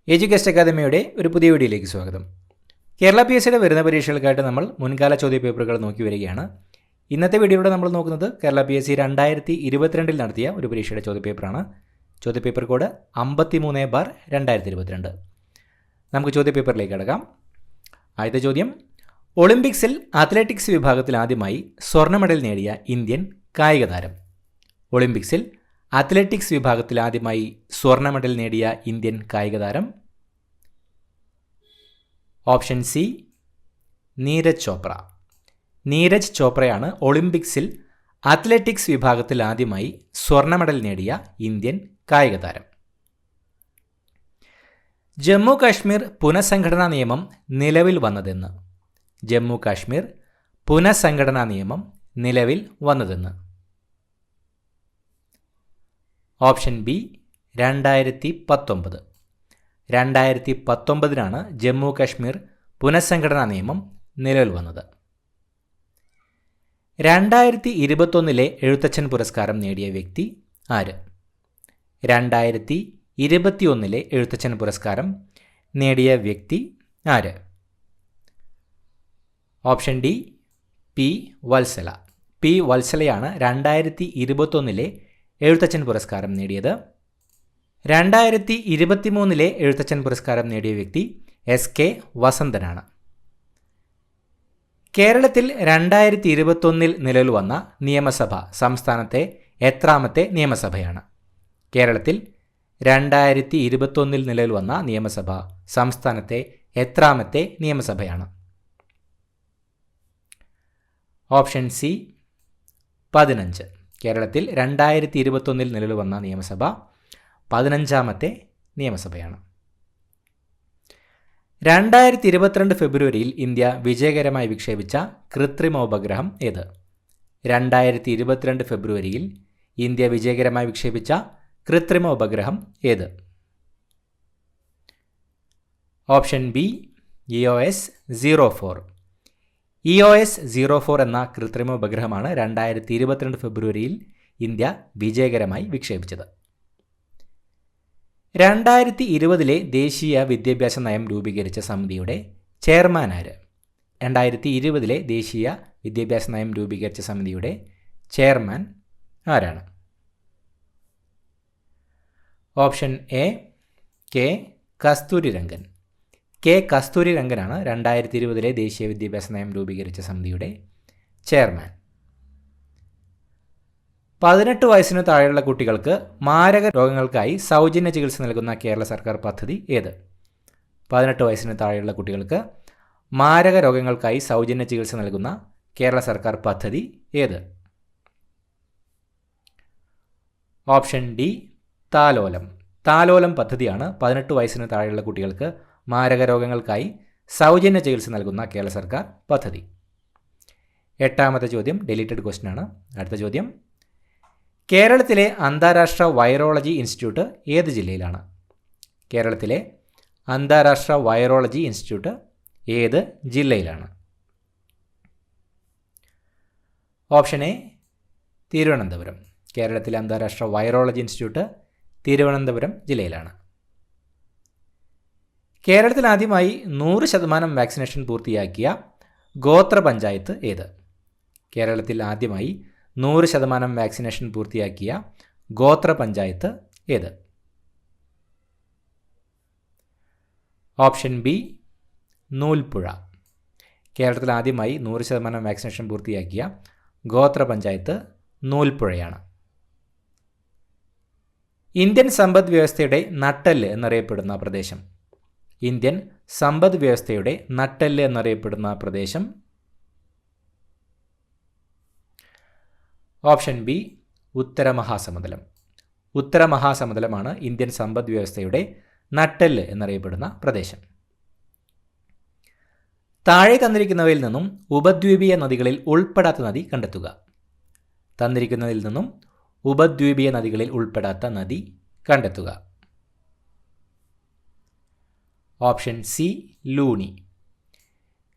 Education അക്കാദമിയുടെ ഒരു പുതിയ വീഡിയോയിലേക്ക് സ്വാഗതം. കേരള PSCയുടെ വരുന്ന പരീക്ഷകൾക്കായിട്ട് നമ്മൾ മുൻകാല ചോദ്യപേപ്പറുകൾ നോക്കി വരികയാണ്. ഇന്നത്തെ വീഡിയോയിലൂടെ നമ്മൾ നോക്കുന്നത് കേരള PSC 2022 നടത്തിയ ഒരു പരീക്ഷയുടെ ചോദ്യപേപ്പറാണ്. ചോദ്യപേപ്പർ കോഡ് 53/2022. നമുക്ക് ചോദ്യപേപ്പറിലേക്ക് കടക്കാം. ആദ്യത്തെ ചോദ്യം: ഒളിമ്പിക്സിൽ അത്ലറ്റിക്സ് വിഭാഗത്തിൽ ആദ്യമായി സ്വർണ്ണ മെഡൽ നേടിയ ഇന്ത്യൻ കായിക താരം. ഒളിമ്പിക്സിൽ അത്ലറ്റിക്സ് വിഭാഗത്തിൽ ആദ്യമായി സ്വർണ്ണ മെഡൽ നേടിയ ഇന്ത്യൻ കായിക താരം. Option C Neeraj Chopra. നീരജ് ചോപ്രയാണ് ഒളിമ്പിക്സിൽ അത്ലറ്റിക്സ് വിഭാഗത്തിൽ ആദ്യമായി സ്വർണ്ണ മെഡൽ നേടിയ ഇന്ത്യൻ കായിക താരം. ജമ്മു കാശ്മീർ പുനഃസംഘടനാ നിയമം നിലവിൽ വന്നതെന്ന്. ജമ്മു കാശ്മീർ പുനഃസംഘടനാ നിയമം നിലവിൽ വന്നതെന്ന്. Option B 2019. 2019 ജമ്മു കാശ്മീർ പുനഃസംഘടനാ നിയമം നിലവിൽ വന്നത്. 2021 എഴുത്തച്ഛൻ പുരസ്കാരം നേടിയ വ്യക്തി ആര്? 2021 എഴുത്തച്ഛൻ പുരസ്കാരം നേടിയ വ്യക്തി ആര്? Option D P Vatsala. P വത്സലയാണ് 2021 എഴുത്തച്ഛൻ പുരസ്കാരം നേടിയത്. 2023 എഴുത്തച്ഛൻ പുരസ്കാരം നേടിയ വ്യക്തി SK വസന്തനാണ്. കേരളത്തിൽ 2021 നിലവിൽ വന്ന നിയമസഭ സംസ്ഥാനത്തെ എത്രാമത്തെ നിയമസഭയാണ്? കേരളത്തിൽ 2021 നിലവിൽ വന്ന നിയമസഭ സംസ്ഥാനത്തെ എത്രാമത്തെ നിയമസഭയാണ്? Option C 15. കേരളത്തിൽ 2021 നിലവിൽ വന്ന നിയമസഭ 15ാമത്തെ നിയമസഭയാണ്. 2022 ഫെബ്രുവരിയിൽ ഇന്ത്യ വിജയകരമായി വിക്ഷേപിച്ച കൃത്രിമോപഗ്രഹം ഏത്? 2022 ഫെബ്രുവരിയിൽ ഇന്ത്യ വിജയകരമായി വിക്ഷേപിച്ച കൃത്രിമോപഗ്രഹം ഏത്? Option B EOS 04. EOS 04 എന്ന കൃത്രിമോപഗ്രഹമാണ് 2022 ഫെബ്രുവരിയിൽ ഇന്ത്യ വിജയകരമായി വിക്ഷേപിച്ചത്. 2020 ദേശീയ വിദ്യാഭ്യാസ നയം രൂപീകരിച്ച സമിതിയുടെ ചെയർമാൻ ആര്? 2020 ദേശീയ വിദ്യാഭ്യാസ നയം രൂപീകരിച്ച സമിതിയുടെ ചെയർമാൻ ആരാണ്? Option A K Kasturirangan. K കസ്തൂരിരംഗനാണ് 2020 ദേശീയ വിദ്യാഭ്യാസ നയം രൂപീകരിച്ച സമിതിയുടെ ചെയർമാൻ. 18 വയസ്സിന് താഴെയുള്ള കുട്ടികൾക്ക് മാരക രോഗങ്ങൾക്കായി സൗജന്യ ചികിത്സ നൽകുന്ന കേരള സർക്കാർ പദ്ധതി ഏത്? 18 വയസ്സിന് താഴെയുള്ള കുട്ടികൾക്ക് മാരക രോഗങ്ങൾക്കായി സൗജന്യ ചികിത്സ നൽകുന്ന കേരള സർക്കാർ പദ്ധതി ഏത്? ഓപ്ഷൻ ഡി താലോലം. താലോലം പദ്ധതിയാണ് 18 വയസ്സിന് താഴെയുള്ള കുട്ടികൾക്ക് മാരക രോഗങ്ങൾക്കായി സൗജന്യ ചികിത്സ നൽകുന്ന കേരള സർക്കാർ പദ്ധതി. 8ാമത്തെ ചോദ്യം ഡിലീറ്റഡ് ക്വസ്റ്റ്യൻ ആണ്. അടുത്ത ചോദ്യം: കേരളത്തിലെ അന്താരാഷ്ട്ര വൈറോളജി ഇൻസ്റ്റിറ്റ്യൂട്ട് ഏത് ജില്ലയിലാണ്? കേരളത്തിലെ അന്താരാഷ്ട്ര വൈറോളജി ഇൻസ്റ്റിറ്റ്യൂട്ട് ഏത് ജില്ലയിലാണ്? Option A Thiruvananthapuram. കേരളത്തിലെ അന്താരാഷ്ട്ര വൈറോളജി ഇൻസ്റ്റിറ്റ്യൂട്ട് തിരുവനന്തപുരം ജില്ലയിലാണ്. കേരളത്തിൽ ആദ്യമായി 100% വാക്സിനേഷൻ പൂർത്തിയാക്കിയ ഗോത്ര പഞ്ചായത്ത് ഏത്? കേരളത്തിൽ ആദ്യമായി 100% വാക്സിനേഷൻ പൂർത്തിയാക്കിയ ഗോത്ര പഞ്ചായത്ത് ഏത്? Option B Noolpuzha. കേരളത്തിൽ ആദ്യമായി 100% വാക്സിനേഷൻ പൂർത്തിയാക്കിയ ഗോത്ര പഞ്ചായത്ത് നൂൽപ്പുഴയാണ്. ഇന്ത്യൻ സമ്പദ് വ്യവസ്ഥയുടെ നട്ടെല്ല് എന്നറിയപ്പെടുന്ന പ്രദേശം. ഇന്ത്യൻ സമ്പദ് വ്യവസ്ഥയുടെ നട്ടെല്ല് എന്നറിയപ്പെടുന്ന പ്രദേശം. ഓപ്ഷൻ ബി ഉത്തരമഹാസമതലം. ഉത്തരമഹാസമതലമാണ് ഇന്ത്യൻ സമ്പദ് വ്യവസ്ഥയുടെ നട്ടെല്ല് എന്നറിയപ്പെടുന്ന പ്രദേശം. താഴെ തന്നിരിക്കുന്നവയിൽ നിന്നും ഉപദ്വീപീയ നദികളിൽ ഉൾപ്പെടാത്ത നദി കണ്ടെത്തുക. തന്നിരിക്കുന്നതിൽ നിന്നും ഉപദ്വീപീയ നദികളിൽ ഉൾപ്പെടാത്ത നദി കണ്ടെത്തുക. Option C Luni.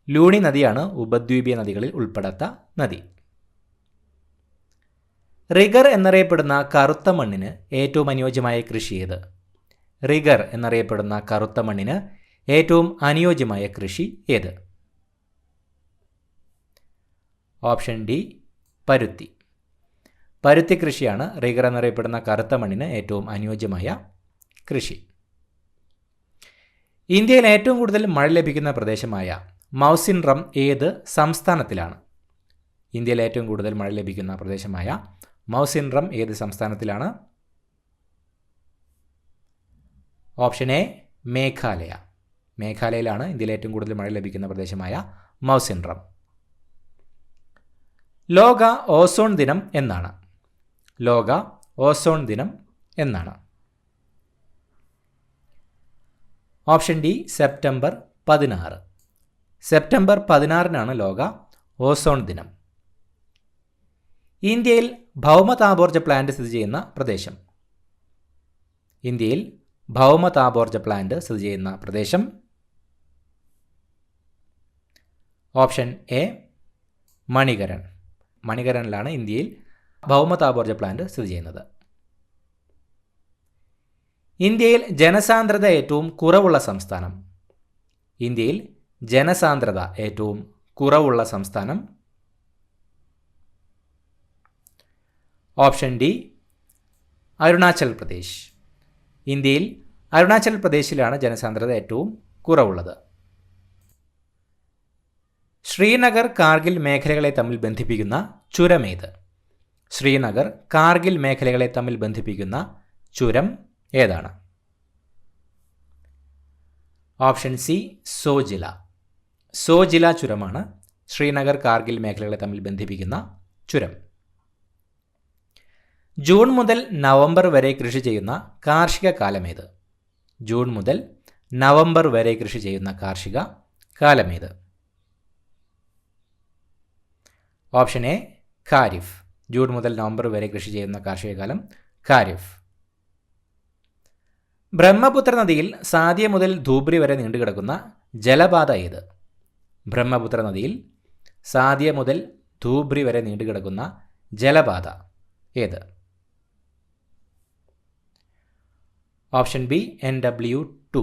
ലൂണി നദിയാണ് ഉപദ്വീപീയ നദികളിൽ ഉൾപ്പെടാത്ത നദി. റിഗർ എന്നറിയപ്പെടുന്ന കറുത്ത മണ്ണിന് ഏറ്റവും അനുയോജ്യമായ കൃഷി ഏത്? റിഗർ എന്നറിയപ്പെടുന്ന കറുത്ത മണ്ണിന് ഏറ്റവും അനുയോജ്യമായ കൃഷി ഏത്? ഓപ്ഷൻ ഡി പരുത്തി. പരുത്തി കൃഷിയാണ് റിഗർ എന്നറിയപ്പെടുന്ന കറുത്ത മണ്ണിന് ഏറ്റവും അനുയോജ്യമായ കൃഷി. ഇന്ത്യയിൽ ഏറ്റവും കൂടുതൽ മഴ ലഭിക്കുന്ന പ്രദേശമായ മൗസിൻറം ഏത് സംസ്ഥാനത്തിലാണ്? ഇന്ത്യയിൽ ഏറ്റവും കൂടുതൽ മഴ ലഭിക്കുന്ന പ്രദേശമായ മൗസിൻറം ഏത് സംസ്ഥാനത്തിലാണ്? Option A Meghalaya. മേഘാലയയിലാണ് ഇന്ത്യയിൽ ഏറ്റവും കൂടുതൽ മഴ ലഭിക്കുന്ന പ്രദേശമായ മൗസിൻറം. ലോക ഓസോൺ ദിനം എന്നാണ്? ലോക ഓസോൺ ദിനം എന്നാണ്? Option D September 16. സെപ്റ്റംബർ 16-നാണ് ലോക ഓസോൺ ദിനം. ഇന്ത്യയിൽ ഭൗമതാപോർജ്ജ പ്ലാന്റ് സ്ഥിതി ചെയ്യുന്ന പ്രദേശം? ഇന്ത്യയിൽ ഭൗമതാപോർജ്ജ പ്ലാന്റ് സ്ഥിതി ചെയ്യുന്ന പ്രദേശം? Option A മണികരൺ. മണികരണിലാണ് ഇന്ത്യയിൽ ഭൗമതാപോർജ്ജ പ്ലാന്റ് സ്ഥിതി ചെയ്യുന്നത്. ഇന്ത്യയിൽ ജനസാന്ദ്രത ഏറ്റവും കുറവുള്ള സംസ്ഥാനം? ഇന്ത്യയിൽ ജനസാന്ദ്രത ഏറ്റവും കുറവുള്ള സംസ്ഥാനം? Option D Arunachal Pradesh. ഇന്ത്യയിൽ അരുണാചൽ പ്രദേശിലാണ് ജനസാന്ദ്രത ഏറ്റവും കുറവുള്ളത്. ശ്രീനഗർ കാർഗിൽ മേഖലകളെ തമ്മിൽ ബന്ധിപ്പിക്കുന്ന ചുരമേത്? ശ്രീനഗർ കാർഗിൽ മേഖലകളെ തമ്മിൽ ബന്ധിപ്പിക്കുന്ന ചുരം ഏതാണ്? Option C Zojila. സോജില ചുരമാണ് ശ്രീനഗർ കാർഗിൽ മേഖലകളെ തമ്മിൽ ബന്ധിപ്പിക്കുന്ന ചുരം. ജൂൺ മുതൽ നവംബർ വരെ കൃഷി ചെയ്യുന്ന കാർഷിക കാലമേത്? ജൂൺ മുതൽ നവംബർ വരെ കൃഷി ചെയ്യുന്ന കാർഷിക കാലമേത്? Option A Kharif. ജൂൺ മുതൽ നവംബർ വരെ കൃഷി ചെയ്യുന്ന കാർഷിക കാലം ഖാരിഫ്. ബ്രഹ്മപുത്ര നദിയിൽ സാദിയ മുതൽ ധൂബ്രി വരെ നീണ്ടുകിടക്കുന്ന ജലപാത ഏത്? ബ്രഹ്മപുത്ര നദിയിൽ സാദിയ മുതൽ ധൂബ്രി വരെ നീണ്ടുകിടക്കുന്ന ജലപാത ഏത്? Option B NW2.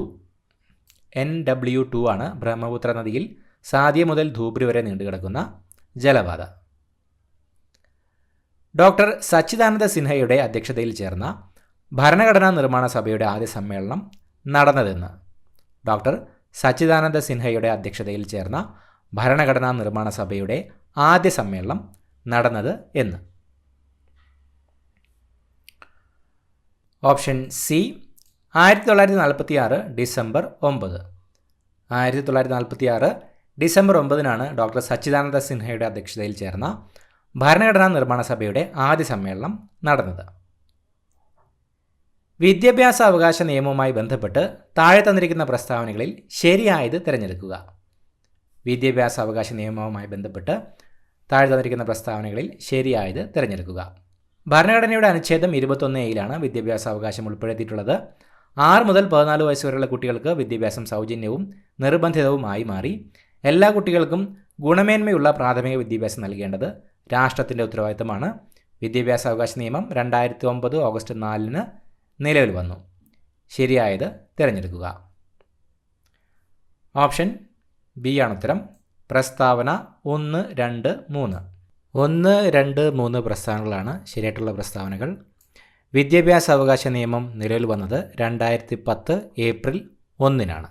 NW2 ആണ് ബ്രഹ്മപുത്ര നദിയിൽ സാദിയ മുതൽ ധൂബ്രി വരെ നീണ്ടുകിടക്കുന്ന ജലപാത. ഡോക്ടർ സച്ചിദാനന്ദ സിൻഹയുടെ അധ്യക്ഷതയിൽ ചേർന്ന ഭരണഘടനാ നിർമ്മാണ സഭയുടെ ആദ്യ സമ്മേളനം നടന്നതെന്ന്? ഡോക്ടർ സച്ചിദാനന്ദ സിൻഹയുടെ അധ്യക്ഷതയിൽ ചേർന്ന ഭരണഘടനാ നിർമ്മാണ സഭയുടെ ആദ്യ സമ്മേളനം നടന്നത് എന്ന്? Option C 1946 December 9. 1946 ഡിസംബർ 9-നാണ് ഡോക്ടർ സച്ചിദാനന്ദ സിൻഹയുടെ അധ്യക്ഷതയിൽ ചേർന്ന ഭരണഘടനാ നിർമ്മാണ സഭയുടെ ആദ്യ സമ്മേളനം നടന്നത്. വിദ്യാഭ്യാസ അവകാശ നിയമവുമായി ബന്ധപ്പെട്ട് താഴെ തന്നിരിക്കുന്ന പ്രസ്താവനകളിൽ ശരിയായത് തിരഞ്ഞെടുക്കുക. വിദ്യാഭ്യാസ അവകാശ നിയമവുമായി ബന്ധപ്പെട്ട് താഴെ തന്നിരിക്കുന്ന പ്രസ്താവനകളിൽ ശരിയായത് തിരഞ്ഞെടുക്കുക. ഭരണഘടനയുടെ അനുച്ഛേദം 21A-യിലാണ് വിദ്യാഭ്യാസ അവകാശം ഉൾപ്പെടുത്തിയിട്ടുള്ളത്. 6 മുതൽ 14 വയസ്സ് വരെയുള്ള കുട്ടികൾക്ക് വിദ്യാഭ്യാസം സൗജന്യവും നിർബന്ധിതവുമായി മാറി. എല്ലാ കുട്ടികൾക്കും ഗുണമേന്മയുള്ള പ്രാഥമിക വിദ്യാഭ്യാസം നൽകേണ്ടത് രാഷ്ട്രത്തിൻ്റെ ഉത്തരവാദിത്തമാണ്. വിദ്യാഭ്യാസ അവകാശ നിയമം 2009 ഓഗസ്റ്റ് 4-ന് നിലവിൽ വന്നു. ശരിയായത് തിരഞ്ഞെടുക്കുക. ഓപ്ഷൻ ബി ആണ് ഉത്തരം. പ്രസ്താവന 1, 2, 3. 1, 2, 3 പ്രസ്താവനകളാണ് ശരിയായിട്ടുള്ള പ്രസ്താവനകൾ. വിദ്യാഭ്യാസ അവകാശ നിയമം നിലവിൽ വന്നത് 2010 ഏപ്രിൽ 1-നാണ്.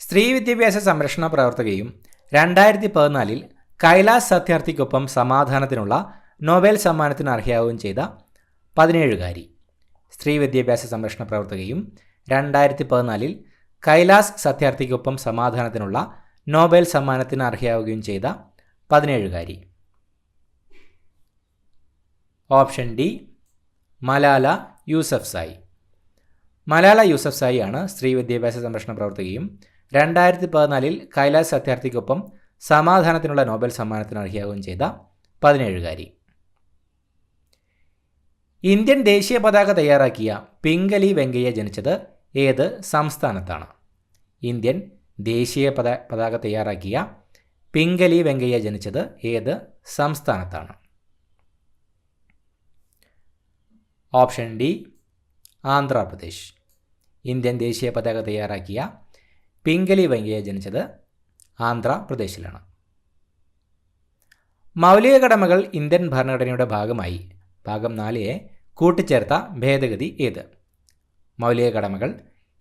സ്ത്രീ വിദ്യാഭ്യാസ സംരക്ഷണ പ്രവർത്തകയും 2014 കൈലാസ് സത്യാർത്ഥിക്കൊപ്പം സമാധാനത്തിനുള്ള നൊബേൽ സമ്മാനത്തിന് അർഹയാവുകയും ചെയ്ത 17-കാരി. സ്ത്രീ വിദ്യാഭ്യാസ സംരക്ഷണ പ്രവർത്തകയും 2014 കൈലാസ് സത്യാർത്ഥിക്കൊപ്പം സമാധാനത്തിനുള്ള നൊബേൽ സമ്മാനത്തിന് അർഹയാവുകയും ചെയ്ത 17-കാരി. Option D Malala Yousafzai. മലാല യൂസഫ്സായി ആണ് സ്ത്രീ വിദ്യാഭ്യാസ സംരക്ഷണ പ്രവർത്തകയും 2014 കൈലാസ് സത്യാർത്ഥിക്കൊപ്പം സമാധാനത്തിനുള്ള നൊബേൽ സമ്മാനത്തിന് അർഹയാവുകയും ചെയ്ത 17-കാരി. ഇന്ത്യൻ ദേശീയ പതാക തയ്യാറാക്കിയ പിംഗലി വെങ്കയ്യ ജനിച്ചത് ഏത് സംസ്ഥാനത്താണ്? ഇന്ത്യൻ ദേശീയ പതാക തയ്യാറാക്കിയ പിംഗലി വെങ്കയ്യ ജനിച്ചത് ഏത് സംസ്ഥാനത്താണ്? Option D Andhra Pradesh. ഇന്ത്യൻ ദേശീയ പതാക തയ്യാറാക്കിയ പിംഗലി വെങ്കയ്യ ജനിച്ചത് ആന്ധ്രാപ്രദേശിലാണ്. മൗലിക കടമകൾ ഇന്ത്യൻ ഭരണഘടനയുടെ ഭാഗമായി ഭാഗം 4 കൂട്ടിച്ചേർത്ത ഭേദഗതി ഏത്? മൗലിക കടമകൾ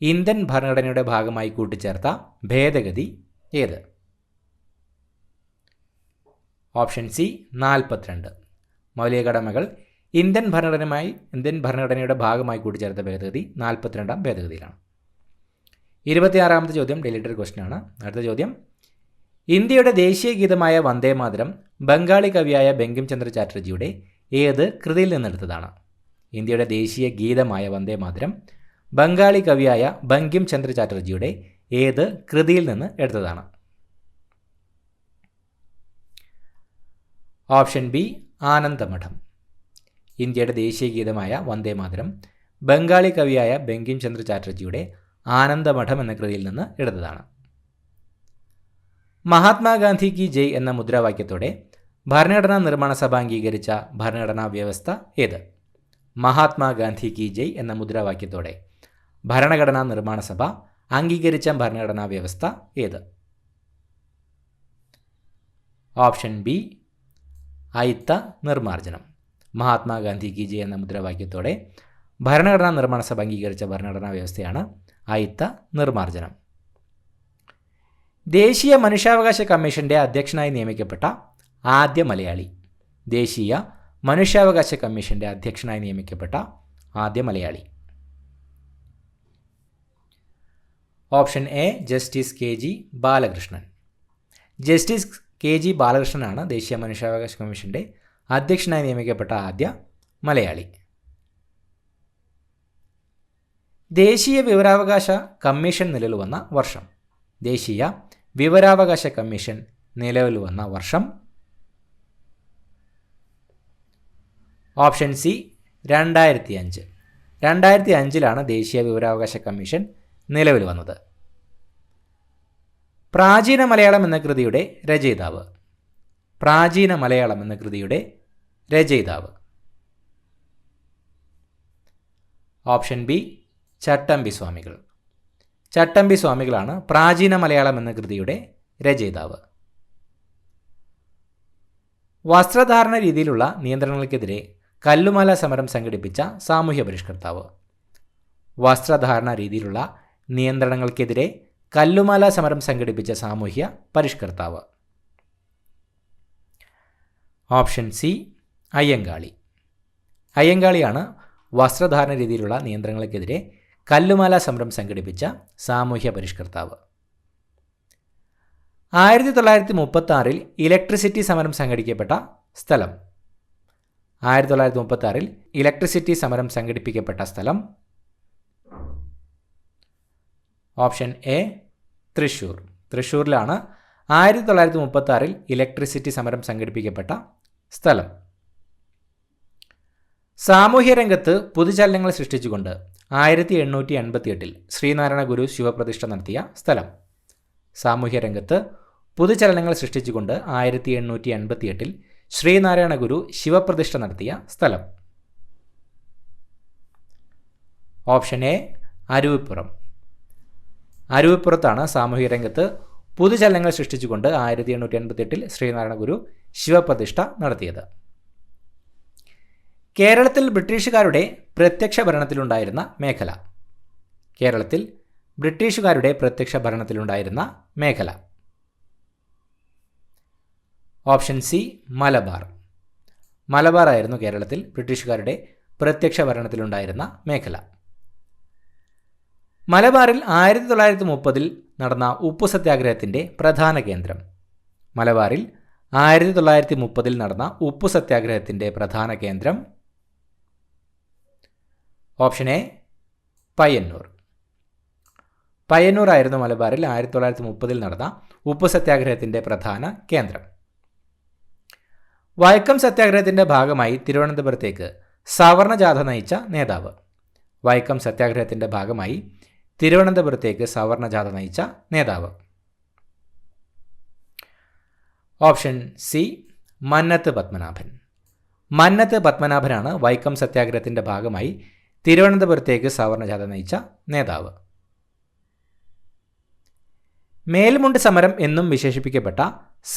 ഇന്ത്യൻ ഭരണഘടനയുടെ ഭാഗമായി കൂട്ടിച്ചേർത്ത ഭേദഗതി ഏത്? Option C 42. മൗലിക കടമകൾ ഇന്ത്യൻ ഭരണഘടനയുടെ ഭാഗമായി കൂട്ടിച്ചേർത്ത ഭേദഗതി 42ാം ഭേദഗതിയിലാണ്. 26ാമത്തെ ചോദ്യം ഡിലീറ്റഡ് ക്വസ്റ്റ്യൻ ആണ്. അടുത്ത ചോദ്യം, ഇന്ത്യയുടെ ദേശീയ ഗീതമായ വന്ദേ മാതരം ബംഗാളി കവിയായ ബങ്കിം ചന്ദ്ര ചാറ്റർജിയുടെ ഏത് കൃതിയിൽ നിന്നെടുത്തതാണ്? ഇന്ത്യയുടെ ദേശീയ ഗീതമായ വന്ദേ മാതരം ബംഗാളി കവിയായ ബങ്കിം ചന്ദ്ര ചാറ്റർജിയുടെ ഏത് കൃതിയിൽ നിന്ന് എടുത്തതാണ്? Option B Anandamath. ഇന്ത്യയുടെ ദേശീയ ഗീതമായ വന്ദേ മാതരം ബംഗാളി കവിയായ ബങ്കിം ചന്ദ്ര ചാറ്റർജിയുടെ ആനന്ദമഠം എന്ന കൃതിയിൽ നിന്ന് എടുത്തതാണ്. മഹാത്മാഗാന്ധി കി ജയ് എന്ന മുദ്രാവാക്യത്തോടെ ഭരണഘടനാ നിർമ്മാണ സഭ അംഗീകരിച്ച ഭരണഘടനാ വ്യവസ്ഥ ഏത്? മഹാത്മാഗാന്ധി കി ജയ് എന്ന മുദ്രാവാക്യത്തോടെ ഭരണഘടനാ നിർമ്മാണ സഭ അംഗീകരിച്ച ഭരണഘടനാ വ്യവസ്ഥ ഏത്? ഓപ്ഷൻ ബി അയിത്ത നിർമ്മാർജ്ജനം. മഹാത്മാഗാന്ധി കി ജയ് എന്ന മുദ്രാവാക്യത്തോടെ ഭരണഘടനാ നിർമ്മാണ സഭ അംഗീകരിച്ച ഭരണഘടനാ വ്യവസ്ഥയാണ് അയിത്ത നിർമ്മാർജ്ജനം. ദേശീയ മനുഷ്യാവകാശ കമ്മീഷന്റെ അധ്യക്ഷനായി നിയമിക്കപ്പെട്ട ആദ്യ മലയാളി. ദേശീയ മനുഷ്യാവകാശ കമ്മീഷന്റെ അധ്യക്ഷനായി നിയമിക്കപ്പെട്ട ആദ്യ മലയാളി. Option A justice K G Balakrishnan. Justice K G ബാലകൃഷ്ണനാണ് ദേശീയ മനുഷ്യാവകാശ കമ്മീഷന്റെ അധ്യക്ഷനായി നിയമിക്കപ്പെട്ട ആദ്യ മലയാളി. ദേശീയ വിവരാവകാശ കമ്മീഷൻ നിലവിൽ വന്ന വർഷം. ദേശീയ വിവരാവകാശ കമ്മീഷൻ നിലവിൽ വന്ന വർഷം. Option C 2005. 2005 ദേശീയ വിവരാവകാശ കമ്മീഷൻ നിലവിൽ വന്നത്. പ്രാചീന മലയാളം എന്ന കൃതിയുടെ രചയിതാവ്. പ്രാചീന മലയാളം എന്ന കൃതിയുടെ രചയിതാവ്. ഓപ്ഷൻ ബി ചട്ടമ്പി സ്വാമികൾ. ചട്ടമ്പി സ്വാമികളാണ് പ്രാചീന മലയാളം എന്ന കൃതിയുടെ രചയിതാവ്. വസ്ത്രധാരണ രീതിയിലുള്ള നിയന്ത്രണങ്ങൾക്കെതിരെ കല്ലുമാല സമരം സംഘടിപ്പിച്ച സാമൂഹ്യ പരിഷ്കർത്താവ്. വസ്ത്രധാരണ രീതിയിലുള്ള നിയന്ത്രണങ്ങൾക്കെതിരെ കല്ലുമാല സമരം സംഘടിപ്പിച്ച സാമൂഹ്യ പരിഷ്കർത്താവ്. Option C Ayyankali. അയ്യങ്കാളിയാണ് വസ്ത്രധാരണ രീതിയിലുള്ള നിയന്ത്രണങ്ങൾക്കെതിരെ കല്ലുമാല സമരം സംഘടിപ്പിച്ച സാമൂഹ്യ പരിഷ്കർത്താവ്. 1936 ഇലക്ട്രിസിറ്റി സമരം സംഘടിപ്പിക്കപ്പെട്ട സ്ഥലം. 1936 ഇലക്ട്രിസിറ്റി സമരം സംഘടിപ്പിക്കപ്പെട്ട സ്ഥലം. Option A Thrissur. തൃശ്ശൂരിലാണ് 1936 ഇലക്ട്രിസിറ്റി സമരം സംഘടിപ്പിക്കപ്പെട്ട സ്ഥലം. സാമൂഹ്യ രംഗത്ത് പുതുചലനങ്ങൾ സൃഷ്ടിച്ചുകൊണ്ട് 1888 ശ്രീനാരായണ ഗുരു ശിവപ്രതിഷ്ഠ നടത്തിയ സ്ഥലം. സാമൂഹ്യ രംഗത്ത് പുതുചലനങ്ങൾ സൃഷ്ടിച്ചുകൊണ്ട് 1888 ശ്രീനാരായണ ഗുരു ശിവപ്രതിഷ്ഠ നടത്തിയ സ്ഥലം. Option A Aruvippuram. അരുവിപ്പുറത്താണ് സാമൂഹ്യ രംഗത്ത് പുതുചലനങ്ങൾ സൃഷ്ടിച്ചുകൊണ്ട് 1888 ശ്രീനാരായണ ഗുരു ശിവപ്രതിഷ്ഠ നടത്തിയത്. കേരളത്തിൽ ബ്രിട്ടീഷുകാരുടെ പ്രത്യക്ഷ ഭരണത്തിലുണ്ടായിരുന്ന മേഖല. കേരളത്തിൽ ബ്രിട്ടീഷുകാരുടെ പ്രത്യക്ഷ ഭരണത്തിലുണ്ടായിരുന്ന മേഖല. Option C Malabar. മലബാർ ആയിരുന്നു കേരളത്തിൽ ബ്രിട്ടീഷുകാരുടെ പ്രത്യക്ഷ ഭരണത്തിലുണ്ടായിരുന്ന മേഖല. മലബാറിൽ 1930 നടന്ന ഉപ്പു സത്യാഗ്രഹത്തിൻ്റെ പ്രധാന കേന്ദ്രം. മലബാറിൽ 1930 നടന്ന ഉപ്പു സത്യാഗ്രഹത്തിൻ്റെ പ്രധാന കേന്ദ്രം. Option A Payyanur. പയ്യന്നൂർ ആയിരുന്നു മലബാറിൽ 1930 നടന്ന ഉപ്പു സത്യാഗ്രഹത്തിൻ്റെ പ്രധാന കേന്ദ്രം. വൈക്കം സത്യാഗ്രഹത്തിൻ്റെ ഭാഗമായി തിരുവനന്തപുരത്തേക്ക് സവർണജാഥ നയിച്ച നേതാവ്. വൈക്കം സത്യാഗ്രഹത്തിൻ്റെ ഭാഗമായി തിരുവനന്തപുരത്തേക്ക് സവർണജാഥ നയിച്ച നേതാവ്. Option C Mannath Padmanabhan. മന്നത്ത് പത്മനാഭനാണ് വൈക്കം സത്യാഗ്രഹത്തിൻ്റെ ഭാഗമായി തിരുവനന്തപുരത്തേക്ക് സവർണ ജാഥ നയിച്ച നേതാവ്. മേൽമുണ്ട് സമരം എന്നും വിശേഷിപ്പിക്കപ്പെട്ട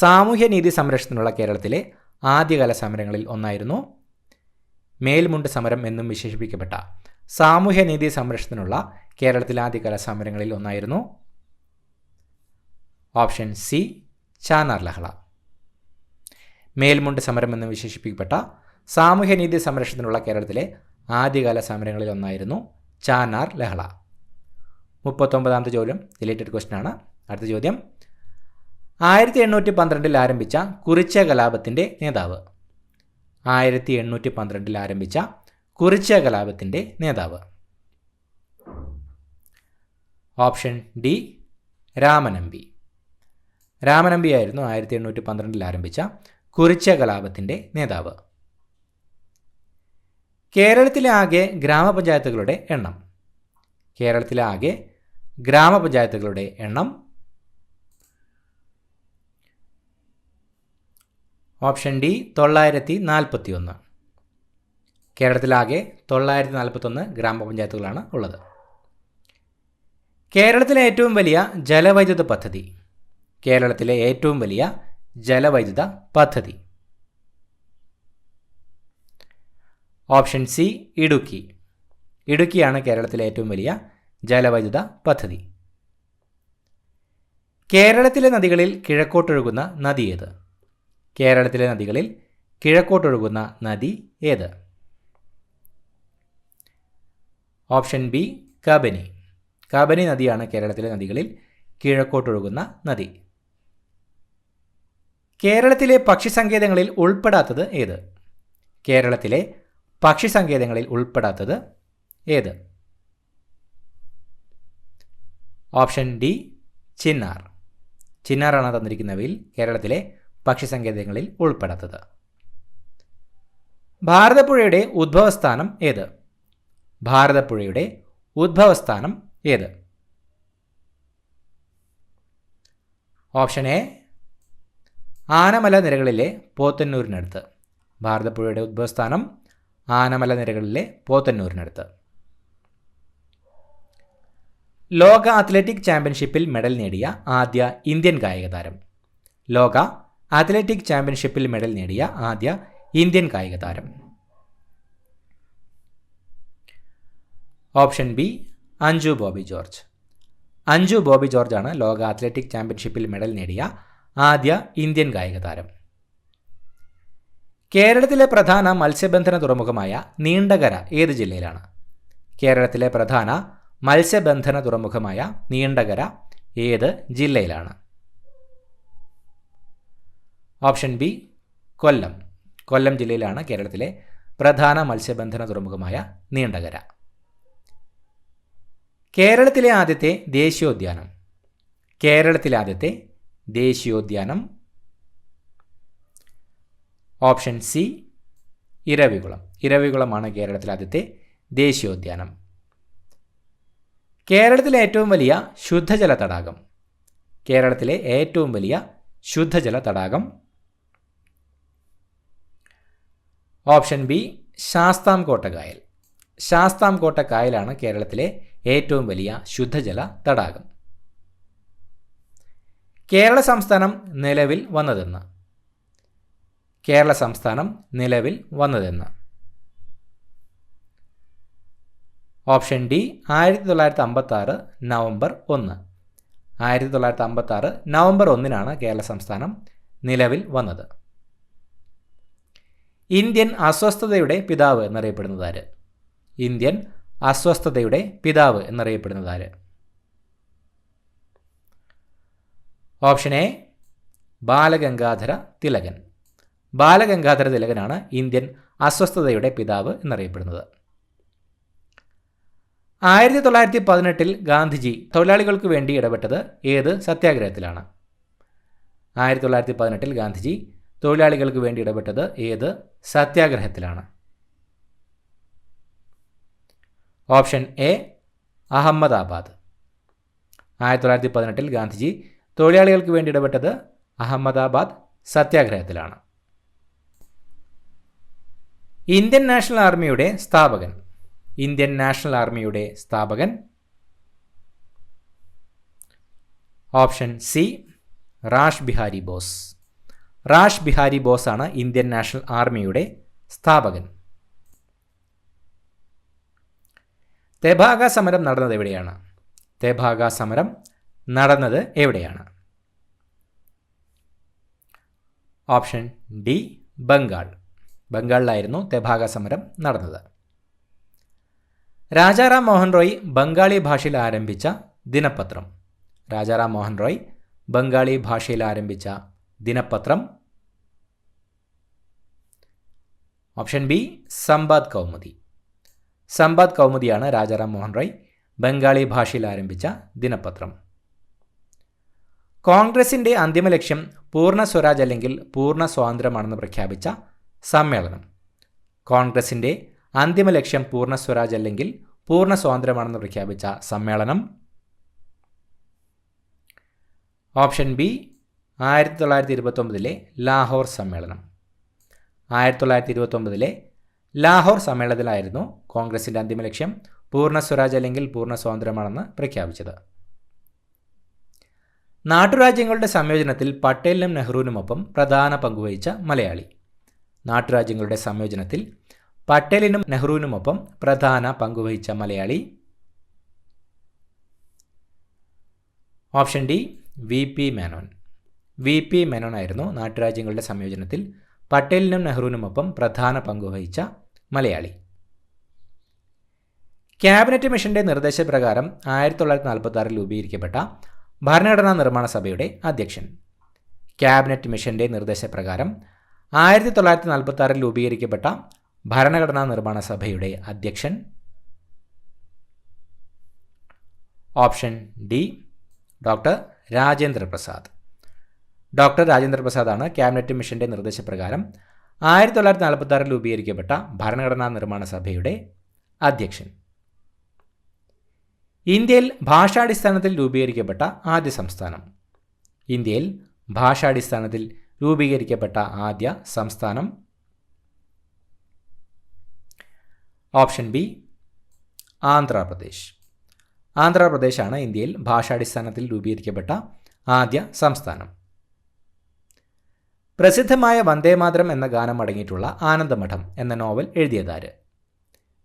സാമൂഹ്യനീതി സംരക്ഷണത്തിനുള്ള കേരളത്തിലെ ആദ്യകാല സമരങ്ങളിൽ ഒന്നായിരുന്നു. മേൽമുണ്ട് സമരം എന്നും വിശേഷിപ്പിക്കപ്പെട്ട സാമൂഹ്യനീതി സംരക്ഷണത്തിനുള്ള കേരളത്തിലെ ആദ്യകാല സമരങ്ങളിൽ ഒന്നായിരുന്നു ഓപ്ഷൻ സി ചാന്നാർ ലഹള. മേൽമുണ്ട് സമരം എന്ന് വിശേഷിപ്പിക്കപ്പെട്ട സാമൂഹ്യനീതി സംരക്ഷണത്തിനുള്ള കേരളത്തിലെ ആദ്യകാല സമരങ്ങളിൽ ഒന്നായിരുന്നു ചാന്നാർ ലഹള. 39ാമത്തെ ചോദ്യം റിലേറ്റഡ് ക്വസ്റ്റ്യൻ ആണ്. അടുത്ത ചോദ്യം, 1812 ആരംഭിച്ച കുറിച്യ കലാപത്തിൻ്റെ നേതാവ്. 1812 ആരംഭിച്ച കുറിച്യ കലാപത്തിൻ്റെ നേതാവ്. Option D Ramanambi. രാമനമ്പിയായിരുന്നു 1812 ആരംഭിച്ച കുറിച്യ കലാപത്തിൻ്റെ നേതാവ്. കേരളത്തിലെ ആകെ ഗ്രാമപഞ്ചായത്തുകളുടെ എണ്ണം. കേരളത്തിലെ ആകെ ഗ്രാമപഞ്ചായത്തുകളുടെ എണ്ണം. Option D 941. കേരളത്തിലാകെ 941 ഗ്രാമപഞ്ചായത്തുകളാണ് ഉള്ളത്. കേരളത്തിലെ ഏറ്റവും വലിയ ജലവൈദ്യുത പദ്ധതി. കേരളത്തിലെ ഏറ്റവും വലിയ ജലവൈദ്യുത പദ്ധതി. Option C Idukki. ഇടുക്കിയാണ് കേരളത്തിലെ ഏറ്റവും വലിയ ജലവൈദ്യുത പദ്ധതി. കേരളത്തിലെ നദികളിൽ കിഴക്കോട്ടൊഴുകുന്ന നദി ഏത്? കേരളത്തിലെ നദികളിൽ കിഴക്കോട്ടൊഴുകുന്ന നദി ഏത്? Option B Kabani. കബനി നദിയാണ് കേരളത്തിലെ നദികളിൽ കിഴക്കോട്ടൊഴുകുന്ന നദി. കേരളത്തിലെ പക്ഷി സങ്കേതങ്ങളിൽ ഉൾപ്പെടാത്തത് ഏത്? കേരളത്തിലെ പക്ഷി സങ്കേതങ്ങളിൽ ഉൾപ്പെടാത്തത് ഏത്? Option D Chinnar. ചിന്നാറാണ് തന്നിരിക്കുന്നവയിൽ കേരളത്തിലെ പക്ഷി സങ്കേതങ്ങളിൽ ഉൾപ്പെടാത്തത്. ഭാരതപ്പുഴയുടെ ഉദ്ഭവസ്ഥാനം ഏത്? ഭാരതപ്പുഴയുടെ ഉദ്ഭവസ്ഥാനം ഏത്? ഓപ്ഷൻ എ ആനമല നിരകളിലെ പോത്തന്നൂരിനടുത്ത്. ഭാരതപ്പുഴയുടെ ഉദ്ഭവസ്ഥാനം ആനമല നിരകളിലെ പോത്തന്നൂരിനടുത്ത്. ലോക അത്ലറ്റിക് ചാമ്പ്യൻഷിപ്പിൽ മെഡൽ നേടിയ ആദ്യ ഇന്ത്യൻ കായിക താരം. ലോക അത്ലറ്റിക് ചാമ്പ്യൻഷിപ്പിൽ മെഡൽ നേടിയ ആദ്യ ഇന്ത്യൻ കായിക താരം. Option B Anju Bobby George. അഞ്ജു ബോബി ജോർജാണ് ലോക അത്ലറ്റിക് ചാമ്പ്യൻഷിപ്പിൽ മെഡൽ നേടിയ ആദ്യ ഇന്ത്യൻ കായിക താരം. കേരളത്തിലെ പ്രധാന മത്സ്യബന്ധന തുറമുഖമായ നീണ്ടകര ഏത് ജില്ലയിലാണ്? കേരളത്തിലെ പ്രധാന മത്സ്യബന്ധന തുറമുഖമായ നീണ്ടകര ഏത് ജില്ലയിലാണ്? ഓപ്ഷൻ ബി കൊല്ലം. കൊല്ലം ജില്ലയിലാണ് കേരളത്തിലെ പ്രധാന മത്സ്യബന്ധന തുറമുഖമായ നീണ്ടകര. കേരളത്തിലെ ആദ്യത്തെ ദേശീയോദ്യാനം. കേരളത്തിലെ ആദ്യത്തെ ദേശീയോദ്യാനം. Option C Eravikulam. ഇരവികുളമാണ് കേരളത്തിലെ ആദ്യത്തെ ദേശീയോദ്യാനം. കേരളത്തിലെ ഏറ്റവും വലിയ ശുദ്ധജല തടാകം. കേരളത്തിലെ ഏറ്റവും വലിയ ശുദ്ധജല തടാകം. ഓപ്ഷൻ ബി ശാസ്താംകോട്ട കായൽ. ശാസ്താംകോട്ട കായലാണ് കേരളത്തിലെ ഏറ്റവും വലിയ ശുദ്ധജല തടാകം. കേരള സംസ്ഥാനം നിലവിൽ വന്നതെന്ന്. കേരള സംസ്ഥാനം നിലവിൽ വന്നതെന്ന്. Option D 1956 November 1. 1956 November 1 Kerala സംസ്ഥാനം നിലവിൽ വന്നത്. ഇന്ത്യൻ അസ്വസ്ഥതയുടെ പിതാവ് എന്നറിയപ്പെടുന്നതാര്? ഇന്ത്യൻ അസ്വസ്ഥതയുടെ പിതാവ് എന്നറിയപ്പെടുന്നതാര്? Option A Balagangadhara Tilakan. ബാലഗംഗാധര തിലകനാണ് ഇന്ത്യൻ അസ്വസ്ഥതയുടെ പിതാവ് എന്നറിയപ്പെടുന്നത്. 1918 ഗാന്ധിജി തൊഴിലാളികൾക്ക് വേണ്ടി ഇടപെട്ടത് ഏത് സത്യാഗ്രഹത്തിലാണ്? 1918 ഗാന്ധിജി തൊഴിലാളികൾക്ക് വേണ്ടി ഇടപെട്ടത് ഏത് സത്യാഗ്രഹത്തിലാണ്? Option A Ahmedabad. 1918 ഗാന്ധിജി തൊഴിലാളികൾക്ക് വേണ്ടി ഇടപെട്ടത് അഹമ്മദാബാദ് സത്യാഗ്രഹത്തിലാണ്. ഇന്ത്യൻ നാഷണൽ ആർമിയുടെ സ്ഥാപകൻ. ഇന്ത്യൻ നാഷണൽ ആർമിയുടെ സ്ഥാപകൻ? Option C rash Bihari boss. Rash Bihari boss ആണ് ഇന്ത്യൻ നാഷണൽ ആർമിയുടെ സ്ഥാപകൻ. തെഭാഗ സമരം നടന്നത് എവിടെയാണ്? തെഭാഗ സമരം നടന്നത് എവിടെയാണ്? Option D Bengal. ബംഗാളിലായിരുന്നു തെഭാഗ സമരം നടന്നത്. രാജാറാം മോഹൻ റോയ് ബംഗാളി ഭാഷയിൽ ആരംഭിച്ച ദിനപത്രം? രാജാറാം മോഹൻ റോയ് ബംഗാളി ഭാഷയിൽ ആരംഭിച്ച ദിനപത്രം? Option B Sambad Kaumudi. സംബാദ് കൗമുദിയാണ് രാജാറാം മോഹൻ റോയ് ബംഗാളി ഭാഷയിൽ ആരംഭിച്ച ദിനപത്രം. കോൺഗ്രസിൻ്റെ അന്തിമ ലക്ഷ്യം പൂർണ്ണ സ്വരാജ് അല്ലെങ്കിൽ പൂർണ്ണ സ്വാതന്ത്ര്യമാണെന്ന് പ്രഖ്യാപിച്ച സമ്മേളനം? കോൺഗ്രസിൻ്റെ അന്തിമ ലക്ഷ്യം പൂർണ്ണ സ്വരാജ് അല്ലെങ്കിൽ പൂർണ്ണ സ്വാതന്ത്ര്യമാണെന്ന് പ്രഖ്യാപിച്ച സമ്മേളനം? ഓപ്ഷൻ ബി 1929 ലാഹോർ സമ്മേളനം. 1929 ലാഹോർ സമ്മേളനത്തിലായിരുന്നു കോൺഗ്രസിൻ്റെ അന്തിമ ലക്ഷ്യം പൂർണ്ണ സ്വരാജ് അല്ലെങ്കിൽ പൂർണ്ണ സ്വാതന്ത്ര്യമാണെന്ന് പ്രഖ്യാപിച്ചത്. നാട്ടുരാജ്യങ്ങളുടെ സംയോജനത്തിൽ പട്ടേലിനും നെഹ്റുവിനുമൊപ്പം പ്രധാന പങ്കുവഹിച്ച മലയാളി? നാട്ടുരാജ്യങ്ങളുടെ സംയോജനത്തിൽ പട്ടേലിനും നെഹ്റുവിനുമൊപ്പം പ്രധാന പങ്കുവഹിച്ച Malayali? Option D V P Menon. V P Menon ആയിരുന്നു നാട്ടുരാജ്യങ്ങളുടെ സംയോജനത്തിൽ പട്ടേലിനും നെഹ്റുവിനുമൊപ്പം പ്രധാന പങ്കുവഹിച്ച മലയാളി. ക്യാബിനറ്റ് മിഷന്റെ നിർദ്ദേശപ്രകാരം 1946 രൂപീകരിക്കപ്പെട്ട ഭരണഘടനാ നിർമ്മാണ സഭയുടെ അധ്യക്ഷൻ? ക്യാബിനറ്റ് മിഷന്റെ നിർദ്ദേശപ്രകാരം 1946 രൂപീകരിക്കപ്പെട്ട ഭരണഘടനാ നിർമ്മാണ സഭയുടെ അധ്യക്ഷൻ? Option D doctor Rajendra Prasad. Doctor Rajendra പ്രസാദാണ് ക്യാബിനറ്റ് മിഷന്റെ നിർദ്ദേശപ്രകാരം 1946 രൂപീകരിക്കപ്പെട്ട ഭരണഘടനാ നിർമ്മാണ സഭയുടെ അധ്യക്ഷൻ. ഇന്ത്യയിൽ ഭാഷാടിസ്ഥാനത്തിൽ രൂപീകരിക്കപ്പെട്ട ആദ്യ സംസ്ഥാനം? ഇന്ത്യയിൽ ഭാഷാടിസ്ഥാനത്തിൽ രൂപീകരിക്കപ്പെട്ട ആദ്യ സംസ്ഥാനം? Option B Andhra Pradesh. ആന്ധ്രാപ്രദേശാണ് ഇന്ത്യയിൽ ഭാഷാടിസ്ഥാനത്തിൽ രൂപീകരിക്കപ്പെട്ട ആദ്യ സംസ്ഥാനം. പ്രസിദ്ധമായ വന്ദേമാതരം എന്ന ഗാനം അടങ്ങിയിട്ടുള്ള ആനന്ദമഠം എന്ന നോവൽ എഴുതിയതാര്?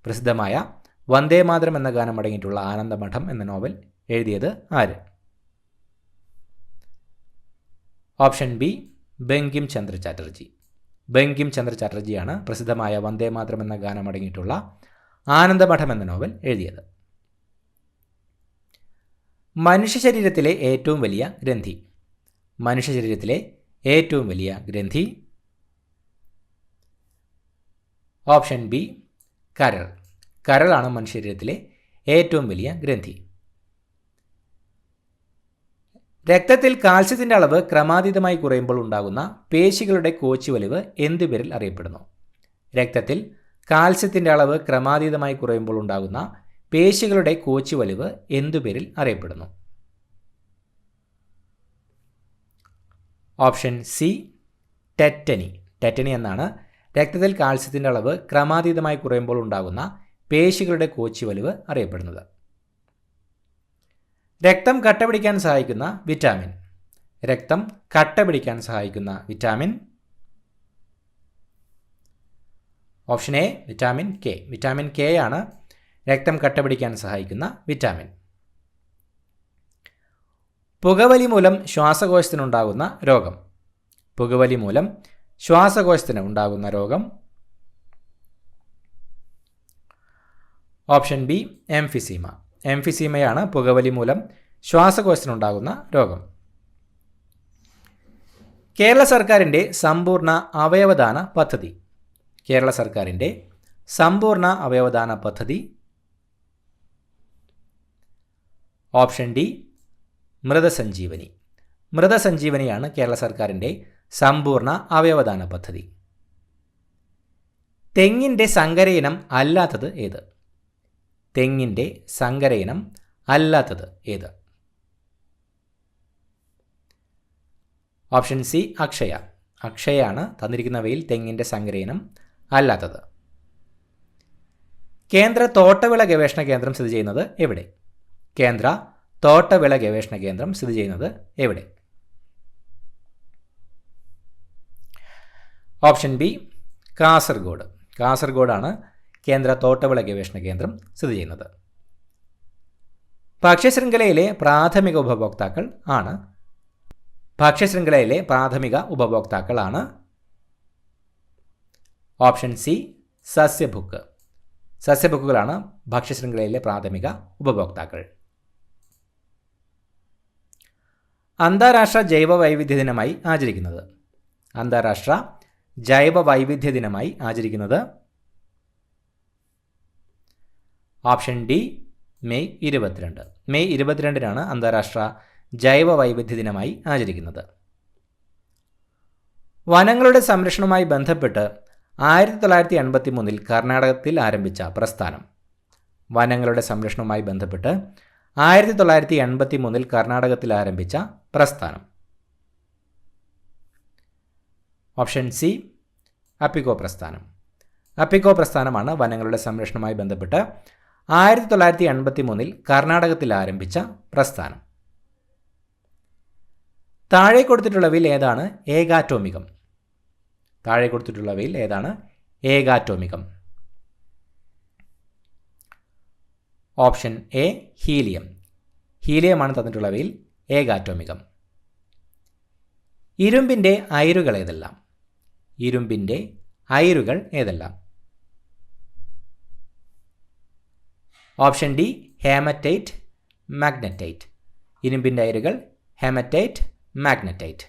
പ്രസിദ്ധമായ വന്ദേമാതരം എന്ന ഗാനം അടങ്ങിയിട്ടുള്ള ആനന്ദമഠം എന്ന നോവൽ എഴുതിയത് ആര്? Option B Bankim Chandra Chatterjee. ബങ്കിം ചന്ദ്ര ചാറ്റർജിയാണ് പ്രസിദ്ധമായ വന്ദേമാതരം എന്ന ഗാനം അടങ്ങിയിട്ടുള്ള ആനന്ദമഠം എന്ന നോവൽ എഴുതിയത്. മനുഷ്യ ശരീരത്തിലെ ഏറ്റവും വലിയ ഗ്രന്ഥി? മനുഷ്യ ശരീരത്തിലെ ഏറ്റവും വലിയ ഗ്രന്ഥി? ഓപ്ഷൻ ബി കരൾ. കരളാണ് മനുഷ്യ ശരീരത്തിലെ ഏറ്റവും വലിയ ഗ്രന്ഥി. രക്തത്തിൽ കാൽസ്യത്തിൻ്റെ അളവ് ക്രമാതീതമായി കുറയുമ്പോൾ ഉണ്ടാകുന്ന പേശികളുടെ കോച്ചിവലിവ് എന്തു പേരിൽ അറിയപ്പെടുന്നു? രക്തത്തിൽ കാൽസ്യത്തിൻ്റെ അളവ് ക്രമാതീതമായി കുറയുമ്പോൾ ഉണ്ടാകുന്ന പേശികളുടെ കോച്ചിവലിവ് എന്തു പേരിൽ അറിയപ്പെടുന്നു? Option C tetany. ടെറ്റനി എന്നാണ് രക്തത്തിൽ കാൽസ്യത്തിൻ്റെ അളവ് ക്രമാതീതമായി കുറയുമ്പോൾ ഉണ്ടാകുന്ന പേശികളുടെ കോച്ചിവലിവ് അറിയപ്പെടുന്നത്. രക്തം കട്ടപിടിക്കാൻ സഹായിക്കുന്ന വിറ്റാമിൻ? രക്തം കട്ടപിടിക്കാൻ സഹായിക്കുന്ന vitamin? Option A vitamin K. Vitamin K ആണ് രക്തം കട്ടപിടിക്കാൻ സഹായിക്കുന്ന വിറ്റാമിൻ. പുകവലി മൂലം ശ്വാസകോശത്തിനുണ്ടാകുന്ന രോഗം? പുകവലി മൂലം ശ്വാസകോശത്തിന് ഉണ്ടാകുന്ന രോഗം? Option B emphysema. എംഫിസീമയാണ് പുകവലി മൂലം ശ്വാസകോശത്തിനുണ്ടാകുന്ന രോഗം. കേരള സർക്കാരിൻ്റെ സമ്പൂർണ്ണ അവയവദാന പദ്ധതി? കേരള സർക്കാരിൻ്റെ സമ്പൂർണ്ണ അവയവദാന പദ്ധതി? ഓപ്ഷൻ ഡി മൃതസഞ്ജീവനി. മൃതസഞ്ജീവനിയാണ് കേരള സർക്കാരിൻ്റെ സമ്പൂർണ്ണ അവയവദാന പദ്ധതി. തെങ്ങിൻ്റെ സങ്കര ഇനം അല്ലാത്തത് ഏത്? തെങ്ങിൻ്റെ സങ്കര ഇനം അല്ലാത്തത് ഏത്? Option C Akshaya. അക്ഷയയാണ് തന്നിരിക്കുന്നവയിൽ തെങ്ങിൻ്റെ സങ്കര ഇനം അല്ലാത്തത്. കേന്ദ്ര തോട്ടവിള ഗവേഷണ കേന്ദ്രം സ്ഥിതി ചെയ്യുന്നത് എവിടെ? കേന്ദ്ര തോട്ടവിള ഗവേഷണ കേന്ദ്രം സ്ഥിതി ചെയ്യുന്നത് എവിടെ? Option B Kasaragod. കാസർഗോഡാണ് കേന്ദ്ര തോട്ടവിള ഗവേഷണ കേന്ദ്രം സ്ഥിതി ചെയ്യുന്നത്. ഭക്ഷ്യശൃംഖലയിലെ പ്രാഥമിക ഉപഭോക്താക്കളാണ് ഓപ്ഷൻ സി സസ്യഭുക്ക്. സസ്യഭുക്കുകളാണ് ഭക്ഷ്യശൃംഖലയിലെ പ്രാഥമിക ഉപഭോക്താക്കൾ. അന്താരാഷ്ട്ര ജൈവ വൈവിധ്യ ദിനമായി ആചരിക്കുന്നത്? അന്താരാഷ്ട്ര ജൈവ വൈവിധ്യ ദിനമായി ആചരിക്കുന്നത് ഓപ്ഷൻ ഡി മെയ് 22. മെയ് 22-നാണ് അന്താരാഷ്ട്ര ജൈവ വൈവിധ്യ ദിനമായി ആചരിക്കുന്നത്. വനങ്ങളുടെ സംരക്ഷണവുമായി ബന്ധപ്പെട്ട് 1983 കർണാടകത്തിൽ ആരംഭിച്ച പ്രസ്ഥാനം? വനങ്ങളുടെ സംരക്ഷണവുമായി ബന്ധപ്പെട്ട് 1983 കർണാടകത്തിൽ ആരംഭിച്ച പ്രസ്ഥാനം? ഓപ്ഷൻ സി അപ്പിക്കോ പ്രസ്ഥാനം. അപ്പിക്കോ പ്രസ്ഥാനമാണ് വനങ്ങളുടെ സംരക്ഷണവുമായി ബന്ധപ്പെട്ട് 1983 കർണാടകത്തിൽ ആരംഭിച്ച പ്രസ്ഥാനം. താഴെ കൊടുത്തിട്ടുള്ളവയിൽ ഏതാണ് ഏകാറ്റോമികം? താഴെ കൊടുത്തിട്ടുള്ളവയിൽ ഏതാണ് ഏകാറ്റോമികം? Option A helium. ഹീലിയമാണ് തന്നിട്ടുള്ളവയിൽ ഏകാറ്റോമികം. ഇരുമ്പിൻ്റെ അയിരുകൾ ഏതെല്ലാം? ഇരുമ്പിൻ്റെ അയിരുകൾ ഏതെല്ലാം? Option D haematite, magnetite. ഇരുമ്പിൻ്റെ അയിരുകൾ ഹേമറ്റൈറ്റ്, മാഗ്നറ്റൈറ്റ്.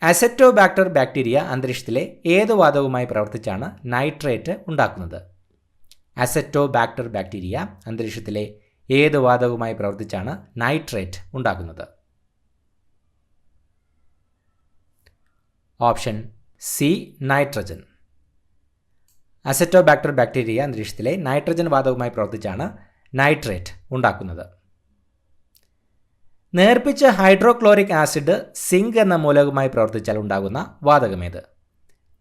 അസറ്റോബാക്ടർ ബാക്ടീരിയ അന്തരീക്ഷത്തിലെ ഏത് വാതകവുമായി പ്രവർത്തിച്ചാണ് നൈട്രേറ്റ് ഉണ്ടാക്കുന്നത്? അസറ്റോബാക്ടർ ബാക്ടീരിയ അന്തരീക്ഷത്തിലെ ഏത് വാതകവുമായി പ്രവർത്തിച്ചാണ് നൈട്രേറ്റ് ഉണ്ടാക്കുന്നത്? Option C nitrogen. Azotobacter bacteria അന്തരീക്ഷത്തിലെ നൈട്രജൻ വാതകവുമായി പ്രവർത്തിച്ചാണ് നൈട്രേറ്റ് ഉണ്ടാക്കുന്നത്. നേർപ്പിച്ച ഹൈഡ്രോക്ലോറിക് ആസിഡ് സിങ്ക് എന്ന മൂലകവുമായി പ്രവർത്തിച്ചാൽ ഉണ്ടാകുന്ന വാതകമേത്?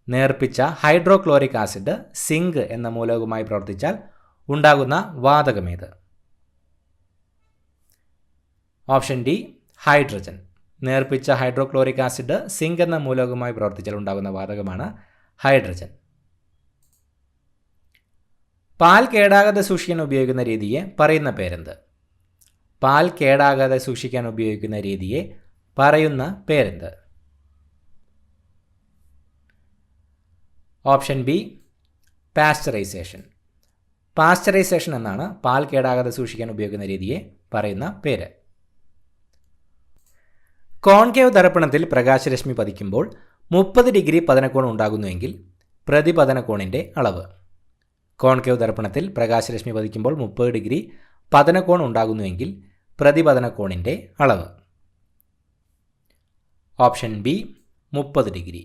നേർപ്പിച്ച ഹൈഡ്രോക്ലോറിക് ആസിഡ് സിങ്ക് എന്ന മൂലകവുമായി പ്രവർത്തിച്ചാൽ ഉണ്ടാകുന്ന വാതകമേത്? Option D hydrogen. നേർപ്പിച്ച ഹൈഡ്രോക്ലോറിക് ആസിഡ് സിങ്ക് എന്ന മൂലകവുമായി പ്രവർത്തിച്ചാൽ ഉണ്ടാകുന്ന വാതകമാണ് ഹൈഡ്രജൻ. പാൽ കേടാകാതെ സൂക്ഷിക്കാൻ ഉപയോഗിക്കുന്ന രീതിയെ പറയുന്ന പേരെന്ത്? പാൽ കേടാകാതെ സൂക്ഷിക്കാൻ ഉപയോഗിക്കുന്ന രീതിയെ പറയുന്ന പേരെന്ത്? Option B pasteurisation. പാസ്ചറൈസേഷൻ എന്നാണ് പാൽ കേടാകാതെ സൂക്ഷിക്കാൻ ഉപയോഗിക്കുന്ന രീതിയെ പറയുന്ന പേര്. കോൺകേവ് ദർപ്പണത്തിൽ പ്രകാശരശ്മി പതിക്കുമ്പോൾ 30 ഡിഗ്രി പതനകോൺ ഉണ്ടാകുന്നുവെങ്കിൽ പ്രതിപതനകോണിൻ്റെ അളവ്? കോൺകേവ് ദർപ്പണത്തിൽ പ്രകാശരശ്മി പതിക്കുമ്പോൾ 30 ഡിഗ്രി പതനകോൺ ഉണ്ടാകുന്നുവെങ്കിൽ പ്രതിപതനകോണിൻ്റെ അളവ്? Option B 30 degree.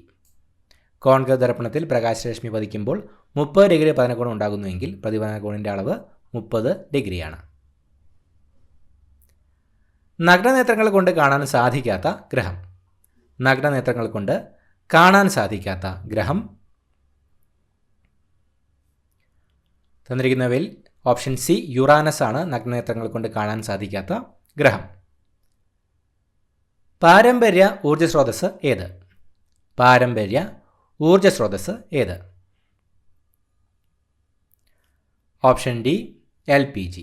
കോൺകേവ് ദർപ്പണത്തിൽ പ്രകാശരശ്മി പതിക്കുമ്പോൾ 30 ഡിഗ്രി പതനകോൺ ഉണ്ടാകുന്നുവെങ്കിൽ പ്രതിപതനകോണിൻ്റെ അളവ് 30 ഡിഗ്രിയാണ്. നഗ്നനേത്രങ്ങൾ കൊണ്ട് കാണാൻ സാധിക്കാത്ത ഗ്രഹം? നഗ്നനേത്രങ്ങൾ കൊണ്ട് കാണാൻ സാധിക്കാത്ത ഗ്രഹം? തന്നിരിക്കുന്നവയിൽ ഓപ്ഷൻ സി യുറാനസ് ആണ് നഗ്നനേത്രങ്ങൾ കൊണ്ട് കാണാൻ സാധിക്കാത്ത ഗ്രഹം. പാരമ്പര്യ ഊർജ്ജ സ്രോതസ് ഏത്? പാരമ്പര്യ ഊർജ്ജ സ്രോതസ് ഏത്? Option D LPG.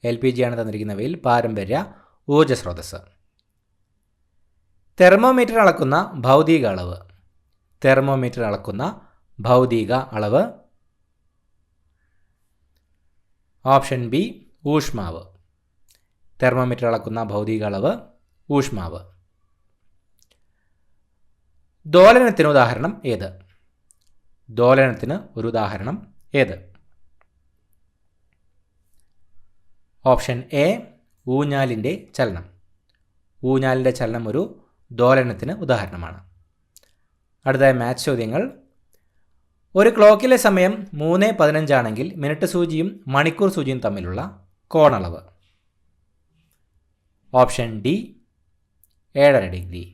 LPG ആണ് തന്നിരിക്കുന്നവയിൽ പാരമ്പര്യ ഊർജ്ജ സ്രോതസ്. തെർമോമീറ്റർ അളക്കുന്ന ഭൗതിക അളവ്? തെർമോമീറ്റർ അളക്കുന്ന ഭൗതിക അളവ്? ഓപ്ഷൻ ബി ഊഷ്മാവ്. തെർമോമീറ്റർ അളക്കുന്ന ഭൗതിക അളവ് ഊഷ്മാവ്. ദോലനത്തിന് ഉദാഹരണം ഏത്? ദോലനത്തിന് ഒരു ഉദാഹരണം ഏത്? ഓപ്ഷൻ എ ഊഞ്ഞാലിൻ്റെ ചലനം. ഊഞ്ഞാലിൻ്റെ ചലനം ഒരു ദോലനത്തിന് ഉദാഹരണമാണ്. അടുത്തതായ മാത്സ് ചോദ്യങ്ങൾ. ഒരു ക്ലോക്കിലെ സമയം 3:15 ആണെങ്കിൽ മിനിറ്റ് സൂചിയും മണിക്കൂർ സൂചിയും തമ്മിലുള്ള കോണളവ്? Option D 7.5 degree.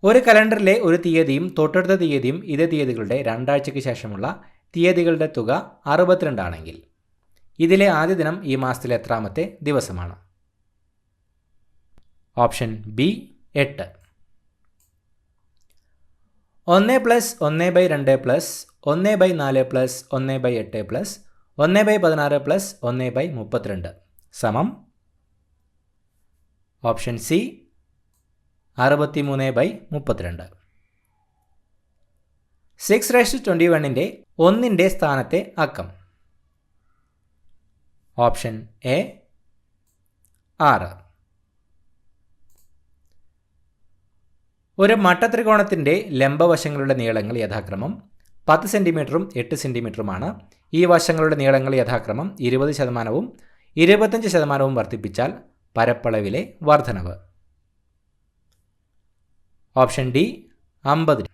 ഒരു കലണ്ടറിലെ ഒരു തീയതിയും തൊട്ടടുത്ത തീയതിയും ഇതേ തീയതികളുടെ 2 ആഴ്ചയ്ക്ക് ശേഷമുള്ള തീയതികളുടെ തുക 62 ആണെങ്കിൽ ഇതിലെ ആദ്യ ദിനം ഈ മാസത്തിലെ എത്രാമത്തെ ദിവസമാണ്? Option B 8. 1+1/2+1/4+1/8+1/16+1/32 സമം ഓപ്ഷൻ സി 63/32. 6^21ന്റെ 1ന്റെ സ്ഥാനത്തെ അക്കം. Option A 6. ഒരു മട്ടത്രികോണത്തിൻ്റെ ലംബവശങ്ങളുടെ നീളങ്ങൾ യഥാക്രമം 10 സെൻറ്റിമീറ്ററും 8 സെൻറ്റിമീറ്ററുമാണ്. ഈ വശങ്ങളുടെ നീളങ്ങൾ യഥാക്രമം 20% 25% വർദ്ധിപ്പിച്ചാൽ പരപ്പളവിലെ വർധനവ്. Option D 50.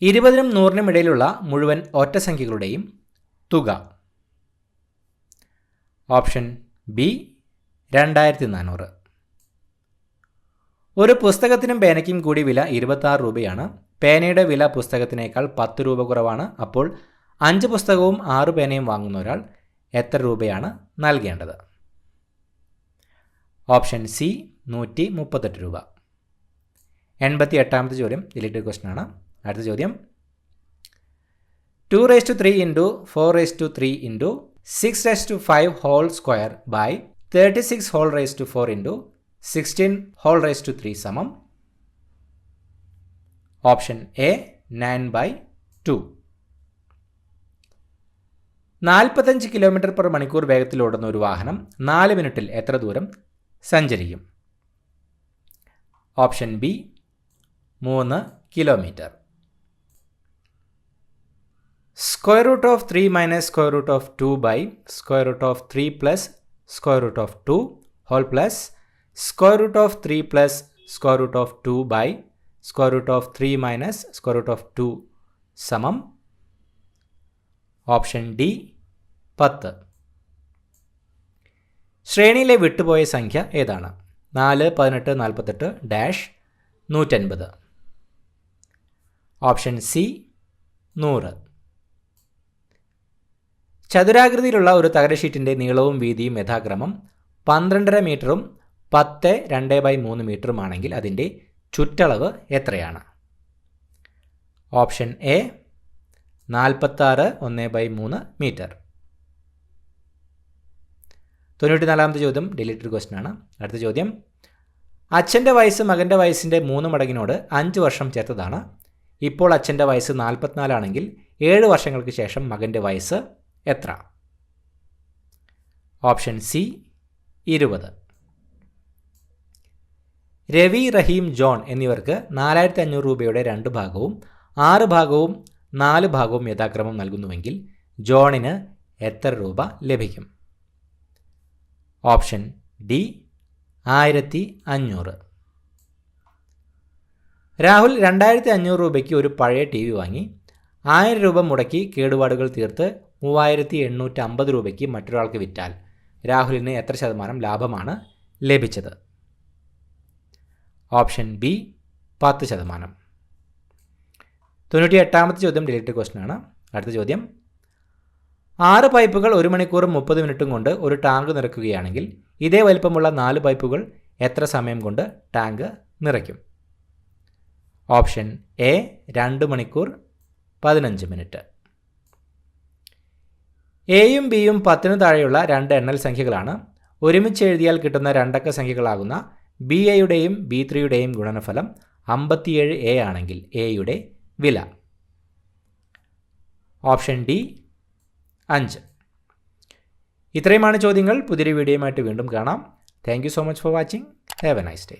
20നും 100നും ഇടയിലുള്ള മുഴുവൻ ഒറ്റസംഖ്യകളുടെയും തുക. Option B 2400. ഒരു പുസ്തകത്തിനും പേനയ്ക്കും കൂടി വില 26 രൂപയാണ്. പേനയുടെ വില പുസ്തകത്തിനേക്കാൾ 10 രൂപ കുറവാണ്. അപ്പോൾ 5 പുസ്തകവും 6 പേനയും വാങ്ങുന്ന ഒരാൾ എത്ര രൂപയാണ് നൽകേണ്ടത്? ഓപ്ഷൻ സി 138 രൂപ. 88ാമത്തെ ചോദ്യം റിലേറ്റഡ് ക്വസ്റ്റ്യൻ ആണ്. അടുത്ത ചോദ്യം 2^3 × 4^3 × 6^5 ഹോൾ സ്ക്വയർ ബൈ 36^4 × 16^3 സമം ഓപ്ഷൻ എ 9/2. 45 km/മണിക്കൂർ വേഗത്തിൽ ഓടുന്ന ഒരു വാഹനം 4 മിനിറ്റിൽ എത്ര ദൂരം സഞ്ചരിക്കും? Option B 3 kilometre. √3 - √2 by √3 plus √2 whole plus √3 plus √2 by √3 minus √2 സമം ഓപ്ഷൻ ഡി 10. ശ്രേണിയിലെ വിട്ടുപോയ സംഖ്യ ഏതാണ്? 4, 18, 48 ഡാഷ് 150. Option C 100. ചതുരാകൃതിയിലുള്ള ഒരു തകരഷീറ്റിൻ്റെ നീളവും വീതിയും യഥാക്രമം 12.5 മീറ്ററും 10/2/3 മീറ്ററുമാണെങ്കിൽ അതിൻ്റെ ചുറ്റളവ് എത്രയാണ്? Option A 46 metre. 94ാമത്തെ ചോദ്യം ഡിലീറ്റഡ് ക്വസ്റ്റ്യൻ ആണ്. അടുത്ത ചോദ്യം അച്ഛൻ്റെ വയസ്സ് മകൻ്റെ വയസ്സിൻ്റെ 3 മടങ്ങിനോട് 5 വർഷം ചേർത്തതാണ്. ഇപ്പോൾ അച്ഛൻ്റെ വയസ്സ് 44 ആണെങ്കിൽ 7 വർഷങ്ങൾക്ക് ശേഷം മകൻ്റെ വയസ്സ് എത്ര? Option C 20. രവി, റഹീം, ജോൺ എന്നിവർക്ക് 4500 രൂപയുടെ 2 ഭാഗവും 6 ഭാഗവും 4 ഭാഗവും യഥാക്രമം നൽകുന്നുവെങ്കിൽ ജോണിന് എത്ര രൂപ ലഭിക്കും? Option D 1500. രാഹുൽ 2500 രൂപയ്ക്ക് ഒരു പഴയ ടി വി വാങ്ങി. 1000 രൂപ മുടക്കി കേടുപാടുകൾ തീർത്ത് 3850 രൂപയ്ക്ക് മറ്റൊരാൾക്ക് വിറ്റാൽ രാഹുലിന് എത്ര ശതമാനം ലാഭമാണ് ലഭിച്ചത്? Option B 10%. 98ാമത്തെ ചോദ്യം റിലേറ്റഡ് ക്വസ്റ്റ്യൻ ആണ്. അടുത്ത ചോദ്യം 6 പൈപ്പുകൾ 1 മണിക്കൂറും 30 മിനിറ്റും കൊണ്ട് ഒരു ടാങ്ക് നിറയ്ക്കുകയാണെങ്കിൽ ഇതേ വലിപ്പമുള്ള 4 പൈപ്പുകൾ എത്ര സമയം കൊണ്ട് ടാങ്ക് നിറയ്ക്കും? ഓപ്ഷൻ എ 2 മണിക്കൂർ 15 മിനിറ്റ്. എയും ബിയും 10 താഴെയുള്ള 2 എണ്ണൽ സംഖ്യകളാണ്. ഒരുമിച്ച് എഴുതിയാൽ കിട്ടുന്ന 2 അക്ക സംഖ്യകളാകുന്ന BAയുടെയും B3യുടെയും ഗുണനഫലം 57A ആണെങ്കിൽ എയുടെ വില? Option D 5. ഇത്രയുമാണ് ചോദ്യങ്ങൾ. പുതിയൊരു വീഡിയോയുമായിട്ട് വീണ്ടും കാണാം. Thank you so much for watching. Have A nice day.